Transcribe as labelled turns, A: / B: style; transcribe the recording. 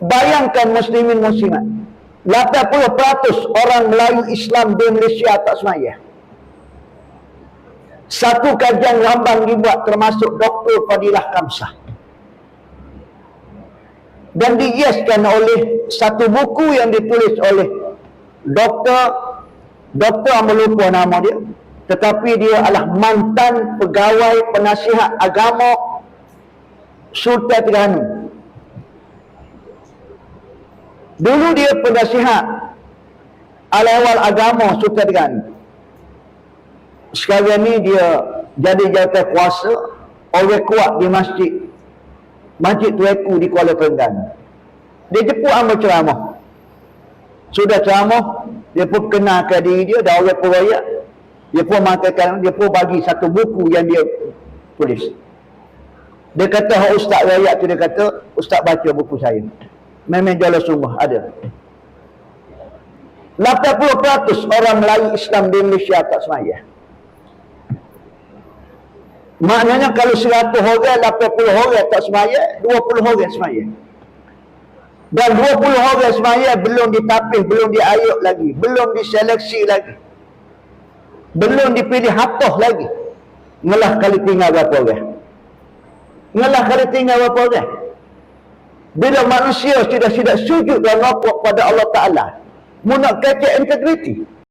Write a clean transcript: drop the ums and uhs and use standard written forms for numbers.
A: Bayangkan muslimin muslimat, 80% orang Melayu Islam di Malaysia tak semaya. Satu kajian rambang dibuat termasuk Dr. Fadilah Kamsah, dan dihiaskan oleh satu buku yang ditulis oleh Doktor melupa nama dia, tetapi dia adalah mantan pegawai penasihat agama Sultan Terengganu. Dulu dia penasihat awal agama Sultan Terengganu. Sekarang ni dia jadi jawatan kuasa, orang kuat di Masjid Tueku di Kuala Terengganu. Dia jemput ambil ceramah. Sudah ceramah, dia pun kenalkan diri dia, dah orang perayak. Dia pun mengatakan, dia pun bagi satu buku yang dia tulis. Dia kata, Ustaz rakyat tu, dia kata, Ustaz baca buku saya. Memang jelas sungguh, ada. 80% orang Melayu Islam di Malaysia tak semaya. Maknanya kalau 100 orang, 80 orang tak semaya, 20 orang semaya. Dan 20 orang semaya belum ditapis, belum diayuk lagi, belum diseleksi lagi, belum dipilih hafaz lagi. Ngelah kali tinggal berapa orang? Ngelah kali tinggal berapa orang? Bila manusia tidak sujud dan lapuk pada Allah Ta'ala, nak kacau integriti.